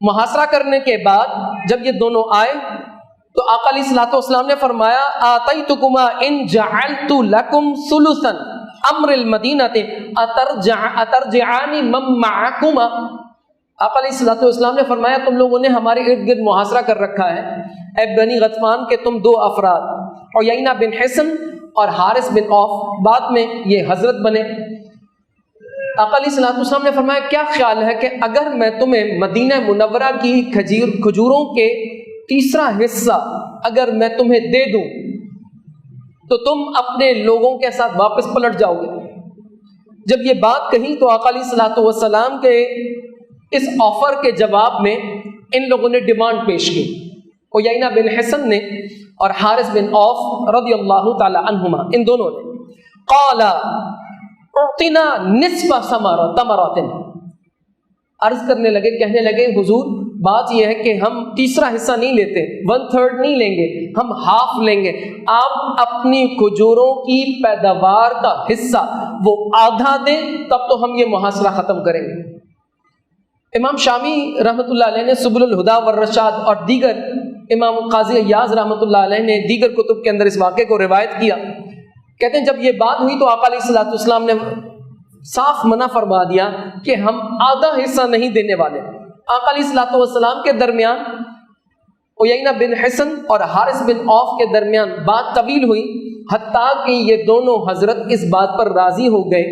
محاصرہ کرنے کے بعد جب یہ دونوں آئے تو آقا علیہ الصلوۃ والسلام نے فرمایا آتیتکما ان جعلت لکم ثلثا امر المدینہ اترجعانی من معکما۔ آقا علیہ الصلوۃ والسلام نے فرمایا تم لوگوں نے ہمارے ارد گرد محاصرہ کر رکھا ہے، اے بنی غطفان کے تم 2 افراد، عیینہ بن حصن اور حارث بن عوف، بعد میں یہ حضرت بنے۔ آقا علیہ الصلوۃ والسلام نے فرمایا کیا خیال ہے کہ اگر میں تمہیں مدینہ منورہ کی کھجوروں کے 3واں حصہ اگر میں تمہیں دے دوں تو تم اپنے لوگوں کے ساتھ واپس پلٹ جاؤ گے؟ جب یہ بات کہی تو آقا علیہ الصلوۃ والسلام کے اس آفر کے جواب میں ان لوگوں نے ڈیمانڈ پیش کی، عیینہ بن حصن نے اور حارث بن عوف رضی اللہ تعالی عنہما، ان دونوں نے قال اعطنا نصف تمرات، عرض کرنے لگے، کہنے لگے حضور بات یہ ہے کہ ہم تیسرا حصہ نہیں لیتے، 1/3 نہیں لیں گے، ہم ہاف لیں گے، آپ اپنی کھجوروں کی پیداوار کا حصہ وہ آدھا دیں، تب تو ہم یہ محاصرہ ختم کریں گے۔ امام شامی رحمۃ اللہ علیہ نے سبل الہدا والرشاد اور دیگر امام قاضی ایاز رحمۃ اللہ علیہ نے دیگر کتب کے اندر اس واقعے کو روایت کیا، کہتے ہیں جب یہ بات ہوئی تو آقا علیہ الصلوۃ والسلام نے صاف منع فرما دیا کہ ہم آدھا حصہ نہیں دینے والے۔ آقا علیہ الصلوۃ والسلام کے درمیان عیینہ بن حصن اور حارث بن عوف کے درمیان بات طویل ہوئی، حتیٰ کہ یہ دونوں حضرت اس بات پر راضی ہو گئے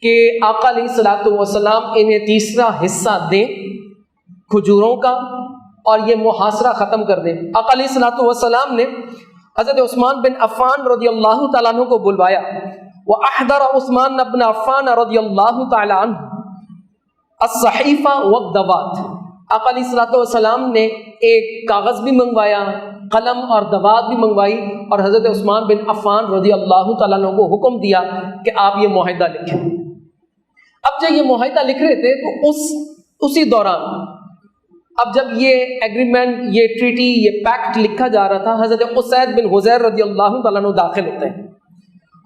کہ آقا علیہ الصلوۃ والسلام انہیں تیسرا حصہ دیں کھجوروں کا اور یہ محاصرہ ختم کر دیں۔ آقا علیہ الصلوۃ والسلام نے حضرت عثمان بن عفان رضی اللہ تعالیٰ عنہ کو بلوایا، وَأَحْضَرَ عثمان بن عفان رضی اللہ تعالیٰ عنہ الصحیفہ والدوات، آقا علیہ الصلوۃ والسلام نے ایک کاغذ بھی منگوایا، قلم اور دوات بھی منگوائی، اور حضرت عثمان بن عفان رضی اللہ تعالیٰ عنہ کو حکم دیا کہ آپ یہ معاہدہ لکھیں۔ اب جب یہ معاہدہ لکھ رہے تھے تو اسی دوران اب جب یہ ایگریمنٹ، یہ ٹریٹی، یہ پیکٹ لکھا جا رہا تھا، حضرت اسید بن حضیر رضی اللہ تعالیٰ عنہ داخل ہوتے ہیں،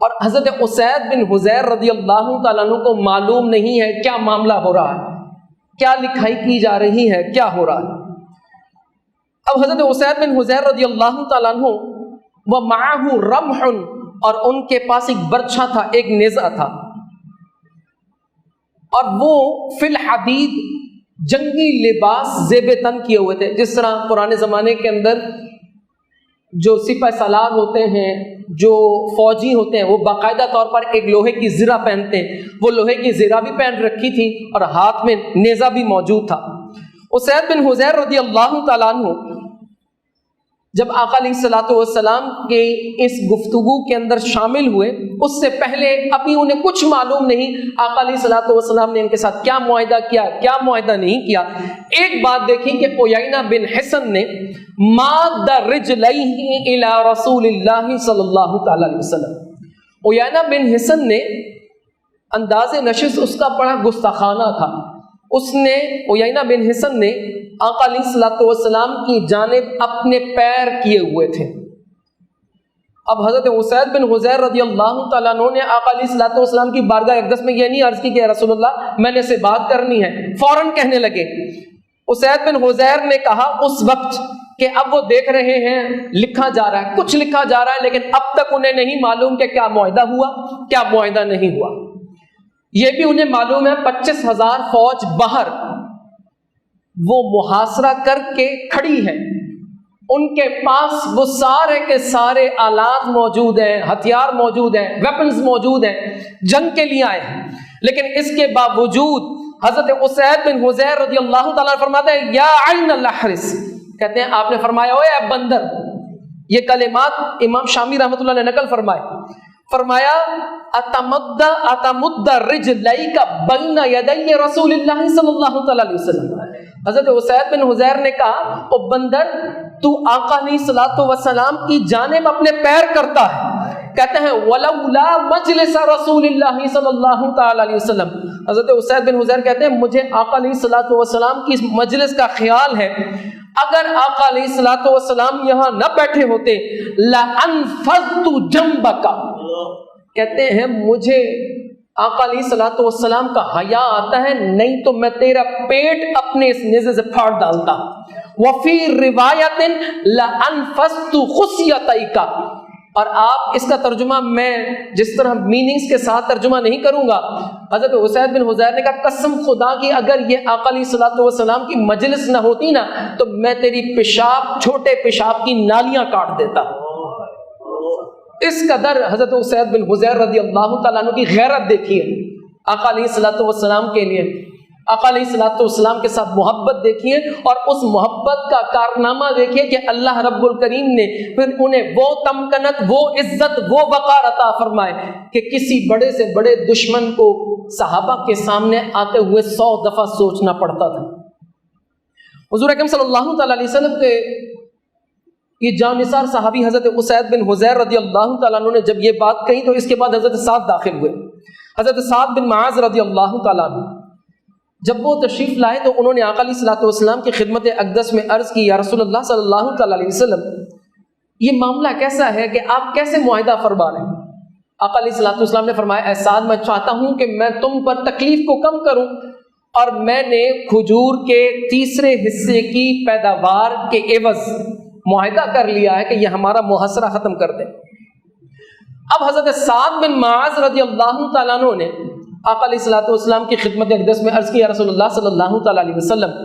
اور حضرت اسید بن حضیر رضی اللہ تعالیٰ عنہ کو معلوم نہیں ہے کیا معاملہ ہو رہا ہے، کیا لکھائی کی جا رہی ہے، کیا ہو رہا ہے۔ اب حضرت اسید بن حضیر رضی اللہ تعالیٰ عنہ ومعہ رمح، اور ان کے پاس ایک برچھا تھا، ایک نیزہ تھا، اور وہ فی الحدید جنگی لباس زیب تن کیے ہوئے تھے، جس طرح پرانے زمانے کے اندر جو سپہ سالار ہوتے ہیں، جو فوجی ہوتے ہیں، وہ باقاعدہ طور پر ایک لوہے کی زرہ پہنتے ہیں، وہ لوہے کی زرہ بھی پہن رکھی تھی اور ہاتھ میں نیزہ بھی موجود تھا۔ اسید بن حضیر رضی اللہ تعالیٰ عنہ جب آقا علیہ الصلوۃ والسلام کے اس گفتگو کے اندر شامل ہوئے، اس سے پہلے ابھی انہیں کچھ معلوم نہیں آقا علیہ الصلوۃ والسلام نے ان کے ساتھ کیا معاہدہ کیا، کیا معاہدہ نہیں کیا۔ ایک بات دیکھیں کہ عیینہ بن حصن نے ماد رجلیہ الی رسول اللہ صلی اللہ تعالی علیہ وسلم، عیینہ بن حصن نے انداز نشست اس کا بڑا گستاخانہ تھا، اس نے عیینہ بن حصن نے آقا علیہ الصلوۃ والسلام کی جانب اپنے پیر کیے ہوئے تھے۔ اب حضرت اسید بن حضیر رضی اللہ تعالیٰ عنہ نے آقا علیہ الصلوۃ والسلام کی بارگاہ اقدس میں یہ نہیں عرض کی کہ رسول اللہ میں نے سے بات کرنی ہے، فوراً کہنے لگے۔ اسید بن حضیر نے کہا اس وقت کہ اب وہ دیکھ رہے ہیں لکھا جا رہا ہے، کچھ لکھا جا رہا ہے، لیکن اب تک انہیں نہیں معلوم کہ کیا معاہدہ ہوا، کیا معاہدہ نہیں ہوا۔ یہ بھی انہیں معلوم ہے 25,000 فوج باہر وہ محاصرہ کر کے کھڑی ہے، ان کے پاس وہ سارے کے سارے آلات موجود ہیں، ہتھیار موجود ہیں، ویپنز موجود ہیں، جنگ کے لیے آئے ہیں، لیکن اس کے باوجود حضرت اسید بن حضیر رضی اللہ تعالیٰ فرماتے ہیں یا عین الحرس، کہتے ہیں آپ نے فرمایا اوے اے بندر، یہ کلمات امام شامی رحمۃ اللہ نے نقل فرمایا اتمد رجلیک بین یدی رسول اللہ صلی اللہ تعالی علیہ وسلم۔ حضرت اسید بن حضیر نے کہا او بندر تو آقا علیہ الصلوۃ والسلام کی جانب اپنے پیر کرتا ہے، کہتے ہیں ولولا مجلس رسول اللہ صلی اللہ تعالی علیہ وسلم، حضرت اسید بن حضیر کہتے ہیں مجھے آقا علیہ الصلوۃ والسلام کی مجلس کا خیال ہے، اگر آقا علیہ الصلوۃ والسلام یہاں نہ بیٹھے ہوتے لانفضت جنبک، کہتے ہیں مجھے آقا علیہ الصلوۃ والسلام کا حیا آتا ہے، نہیں تو میں تیرا پیٹ اپنے اس نیزے سے پھاڑ ڈالتا۔ وفی روایت لانفضت خصیتیک، اور آپ اس کا ترجمہ میں جس طرح میننگز کے ساتھ ترجمہ نہیں کروں گا، حضرت اسید بن حضیر نے کہا قسم خدا کی اگر یہ آقا علیہ الصلوۃ والسلام کی مجلس نہ ہوتی نا تو میں تیری پیشاب، چھوٹے پیشاب کی نالیاں کاٹ دیتا۔ اس قدر حضرت اسید بن حضیر رضی اللہ تعالیٰ عنہ کی غیرت دیکھیے آقا علیہ الصلوۃ والسلام کے لیے، آقا علیہ الصلوۃ والسلام کے ساتھ محبت دیکھیے، اور اس محبت کا کارنامہ دیکھیے کہ اللہ رب الکریم نے پھر انہیں وہ تمکنت، وہ عزت، وہ وقار عطا فرمائے کہ کسی بڑے سے بڑے دشمن کو صحابہ کے سامنے آتے ہوئے 100 دفعہ سوچنا پڑتا تھا۔ حضور اکرم صلی اللہ تعالیٰ علیہ وسلم کے یہ جان نثار صحابی حضرت اسید بن حضیر رضی اللہ تعالیٰ عنہ نے جب یہ بات کہی تو اس کے بعد حضرت سعد داخل ہوئے. حضرت سعد بن معاذ رضی اللہ تعالیٰ عنہ جب وہ تشریف لائے تو انہوں نے آقا علیہ الصلوۃ والسلام کی خدمت اقدس میں عرض کی، یا رسول اللہ صلی اللہ تعالیٰ علیہ وسلم یہ معاملہ کیسا ہے کہ آپ کیسے معاہدہ فرما رہے ہیں؟ آقا علیہ الصلوۃ والسلام نے فرمایا، اے سعد میں چاہتا ہوں کہ میں تم پر تکلیف کو کم کروں، اور میں نے کھجور کے تیسرے حصے کی پیداوار کے عوض معاہدہ کر لیا ہے کہ یہ ہمارا محاصرہ ختم کر دیں. اب حضرت سعد بن معاذ رضی اللہ تعالیٰ عنہ نے آقا علیہ الصلوۃ والسلام کی خدمت اقدس میں عرض کی، یا رسول اللہ صلی اللہ تعالیٰ علیہ وسلم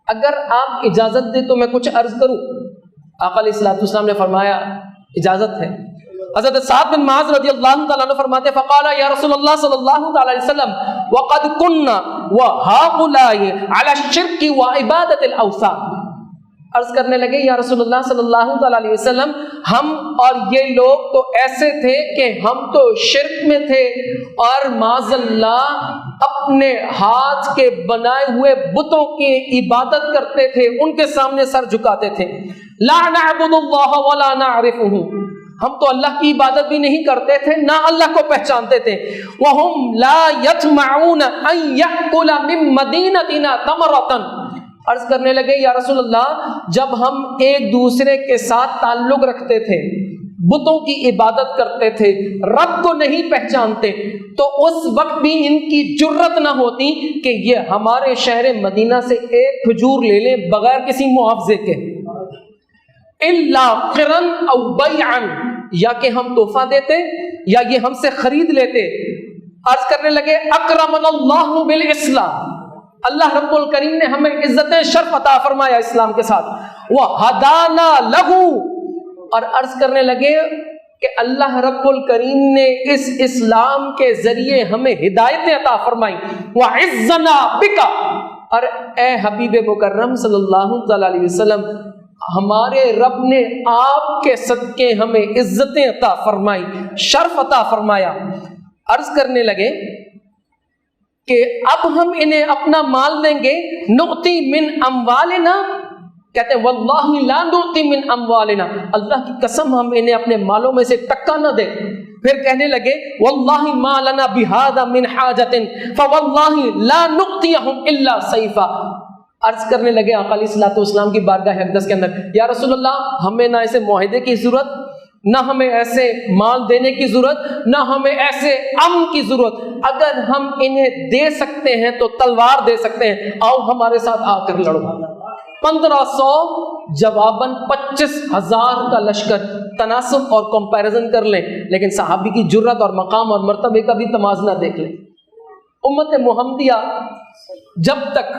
اگر آپ اجازت دیں تو میں کچھ عرض کروں؟ آقا علیہ الصلوۃ والسلام نے فرمایا اجازت ہے. حضرت سعد بن معاذ رضی اللہ تعالیٰ عنہ فرماتے فقال یا رسول اللہ صلی اللہ تعالیٰ علیہ وسلم وقد كنا وهؤلاء على الشرك وعبادة الاوثان. عرض کرنے لگے، یا رسول اللہ صلی اللہ تعالیٰ علیہ وسلم ہم اور یہ لوگ تو ایسے تھے کہ ہم تو شرک میں تھے اور معاذ اللہ اپنے ہاتھ کے بنائے ہوئے بتوں کی عبادت کرتے تھے، ان کے سامنے سر جھکاتے تھے. لا نعبد اللہ ولا نعرفہ، ہم تو اللہ کی عبادت بھی نہیں کرتے تھے نہ اللہ کو پہچانتے تھے. وَهُمْ لَا يَطْمَعُونَ أَن يَأْكُلَ مِن مَّدِينَتِنَا تَمْرَةً. عرض کرنے لگے، یا رسول اللہ جب ہم ایک دوسرے کے ساتھ تعلق رکھتے تھے، بتوں کی عبادت کرتے تھے، رب کو نہیں پہچانتے، تو اس وقت بھی ان کی جرت نہ ہوتی کہ یہ ہمارے شہر مدینہ سے ایک کھجور لے لیں بغیر کسی معاوضے کے، الا قرن او بیعا، یا کہ ہم تحفہ دیتے یا یہ ہم سے خرید لیتے. عرض کرنے لگے، اکرمنا اللہ بالاسلام، اللہ رب الکریم نے ہمیں عزت شرف عطا فرمایا اسلام کے ساتھ. وہدانا لہو، اور عرض کرنے لگے کہ اللہ رب الکریم نے اس اسلام کے ذریعے ہمیں ہدایتیں عطا فرمائی. وعزنا بک، اور اے حبیب مکرم صلی اللہ تعالی علیہ وسلم ہمارے رب نے آپ کے صدقے ہمیں عزتیں عطا فرمائی، شرف عطا فرمایا. عرض کرنے لگے کہ اب ہم انہیں اپنا مال دیں گے، نعطی من اموالنا، کہتے ہیں واللہ لا نعطی من اموالنا، اللہ کی قسم ہم انہیں اپنے مالوں میں سے ٹکا نہ دیں. پھر کہنے لگے واللہ ما لنا بہذا من حاجت فواللہ لا نعطیہم الا سیفا. عرض کرنے لگے آقا علیہ الصلوۃ والسلام کی بارگاہ اقدس کے اندر، یا رسول اللہ ہمیں نہ ایسے معاہدے کی ضرورت، نہ ہمیں ایسے مال دینے کی ضرورت، نہ ہمیں ایسے امن کی ضرورت. اگر ہم انہیں دے سکتے ہیں تو تلوار دے سکتے ہیں، آؤ ہمارے ساتھ آ کر لڑو. 1500 جواباً 25,000 کا لشکر، تناسب اور کمپیریزن کر لیں، لیکن صحابی کی جرت اور مقام اور مرتبے کا بھی تمازنہ دیکھ لیں. امت محمدیہ جب تک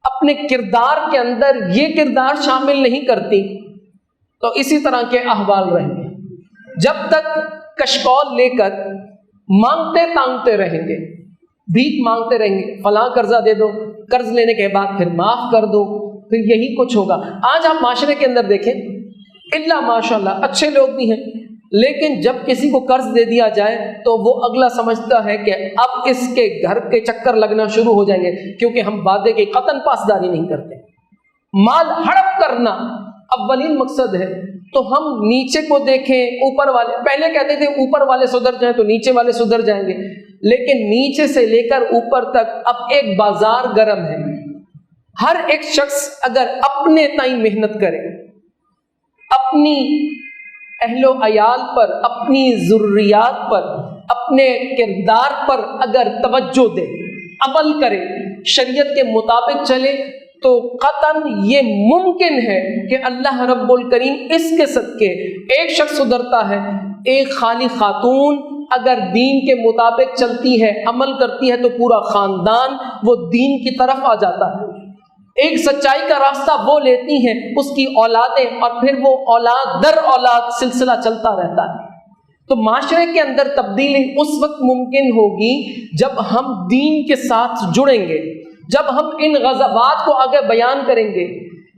اپنے کردار کے اندر یہ کردار شامل نہیں کرتی تو اسی طرح کے احوال رہیں گے. جب تک کشکول لے کر مانگتے تانگتے رہیں گے، بھیک مانگتے رہیں گے، فلاں قرضہ دے دو، قرض لینے کے بعد پھر معاف کر دو، پھر یہی کچھ ہوگا. آج آپ معاشرے کے اندر دیکھیں، اللہ ماشاءاللہ اچھے لوگ بھی ہیں، لیکن جب کسی کو قرض دے دیا جائے تو وہ اگلا سمجھتا ہے کہ اب اس کے گھر کے چکر لگنا شروع ہو جائیں گے، کیونکہ ہم وعدے کی قطعاً پاسداری نہیں کرتے. مال ہڑپ کرنا اولین مقصد ہے. تو ہم نیچے کو دیکھیں، اوپر والے، پہلے کہتے تھے اوپر والے سدھر جائیں تو نیچے والے سدھر جائیں گے، لیکن نیچے سے لے کر اوپر تک اب ایک بازار گرم ہے. ہر ایک شخص اگر اپنے تئیں محنت کرے، اپنی اہل و عیال پر، اپنی ضروریات پر، اپنے کردار پر اگر توجہ دے، عمل کرے، شریعت کے مطابق چلے، تو قطعاً یہ ممکن ہے کہ اللہ رب الکریم اس کے صدقے ایک شخص سدھرتا ہے. ایک خالی خاتون اگر دین کے مطابق چلتی ہے، عمل کرتی ہے، تو پورا خاندان وہ دین کی طرف آ جاتا ہے. ایک سچائی کا راستہ وہ لیتی ہیں، اس کی اولادیں، اور پھر وہ اولاد در اولاد سلسلہ چلتا رہتا ہے. تو معاشرے کے اندر تبدیلی اس وقت ممکن ہوگی جب ہم دین کے ساتھ جڑیں گے، جب ہم ان غزوات کو آگے بیان کریں گے.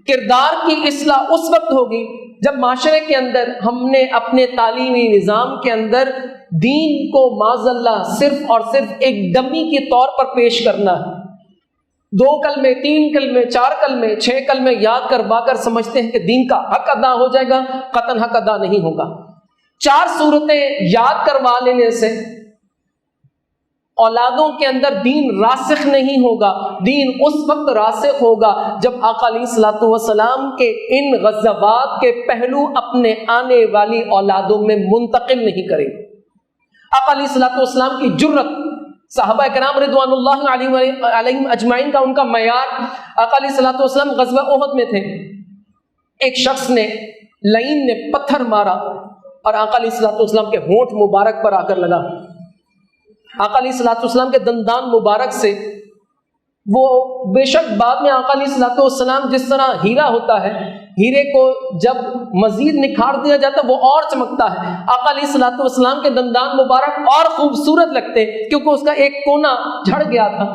کردار کی اصلاح اس وقت ہوگی جب معاشرے کے اندر ہم نے اپنے تعلیمی نظام کے اندر دین کو معاذ اللہ صرف اور صرف ایک ڈمی کے طور پر پیش کرنا ہے. 2 کلمے 3 کلمے 4 کلمے 6 کلمے یاد کروا کر سمجھتے ہیں کہ دین کا حق ادا ہو جائے گا، قطعاً حق ادا نہیں ہوگا۔ 4 صورتیں یاد کروا لینے سے اولادوں کے اندر دین راسخ نہیں ہوگا۔ دین اس وقت راسخ ہوگا جب آقا علیہ الصلوۃ والسلام کے ان غزوات کے پہلو اپنے آنے والی اولادوں میں منتقل نہیں کرے۔ آقا علیہ الصلوۃ والسلام کی جرت، صحابہ کرام رضوان اللہ علیہم اجمعین کا ان کا معیار۔ آقا علیہ الصلوۃ والسلام غزوہ احد میں تھے، ایک شخص نے لعین نے پتھر مارا اور آقا علیہ الصلوۃ والسلام کے ہونٹ مبارک پر آ کر لگا۔ آقا علیہ الصلوۃ والسلام کے دندان مبارک سے وہ، بے شک بعد میں آقا علیہ الصلوۃ والسلام جس طرح ہیرا ہوتا ہے، ہیرے کو جب مزید نکھار دیا جاتا ہے وہ اور چمکتا ہے، آقا علیہ الصلوۃ والسلام کے دندان مبارک اور خوبصورت لگتے کیونکہ اس کا ایک کونا جھڑ گیا تھا۔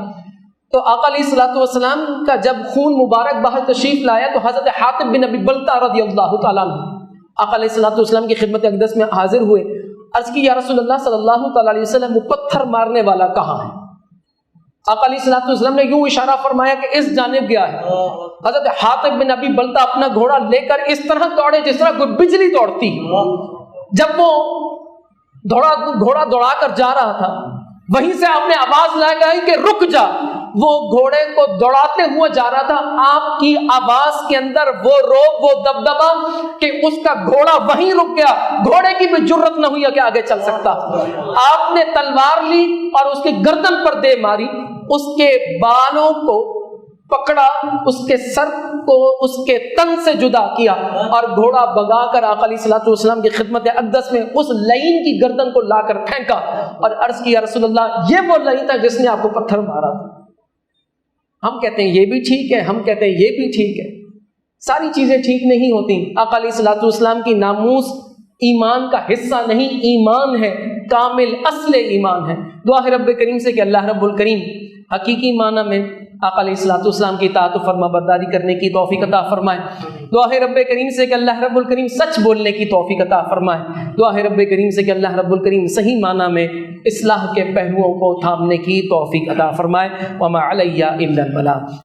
تو آقا علیہ الصلوۃ والسلام کا جب خون مبارک باہر تشریف لایا تو حضرت حاطب بن ابی بلتہ رضی اللہ تعالیٰ عنہ آقا علیہ الصلوۃ والسلام کی خدمت اقدس میں حاضر ہوئے، عرض کی یا رسول اللہ صلی اللہ تعالیٰ علیہ وسلم، وہ پتھر مارنے والا کہاں ہے؟ آقا علیہ الصلوۃ والسلام نے یوں اشارہ فرمایا کہ اس جانب گیا ہے۔ حضرت حاطب بن ابی بلتہ اپنا گھوڑا لے کر اس طرح دوڑے جس طرح کوئی بجلی دوڑتی۔ جب وہ گھوڑا دوڑا کر جا رہا تھا، وہیں سے آپ نے آواز لگائی کہ رک جا۔ وہ گھوڑے کو دوڑاتے ہوئے جا رہا تھا، آپ کی آواز کے اندر وہ روب، وہ دبدبا کہ اس کا گھوڑا وہیں رک گیا، گھوڑے کی بھی جرت نہ ہوئی کہ آگے چل سکتا۔ آپ نے تلوار لی اور اس کی گردن پر دے ماری، اس کے بالوں کو پکڑا، اس کے سر کو اس کے تن سے جدا کیا اور گھوڑا بگا کر آقا علیہ الصلوۃ والسلام کی خدمت اقدس میں اس لعین کی گردن کو لا کر پھینکا اور عرض کی یا رسول اللہ، یہ وہ لعین تھا جس نے آپ کو پتھر مارا تھا۔ ہم کہتے ہیں یہ بھی ٹھیک ہے، ہم کہتے ہیں یہ بھی ٹھیک ہے، ساری چیزیں ٹھیک نہیں ہوتی۔ آقا علیہ الصلوۃ والسلام کی ناموس ایمان کا حصہ نہیں، ایمان ہے، کامل اصل ایمان ہے۔ دعا ہے رب کریم سے کہ اللہ رب الکریم حقیقی معنی میں آقا علیہ الصلوۃ والسلام کی اطاعت و فرما برداری کرنے کی توفیق عطا فرمائے۔ دعا ہے رب کریم سے کہ اللہ رب الکریم سچ بولنے کی توفیق عطا فرمائے۔ دعا ہے رب کریم سے کہ اللہ رب الکریم صحیح معنی میں اصلاح کے پہلوؤں کو تھامنے کی توفیق عطا فرمائے۔ وما علیہ الا البلاغ۔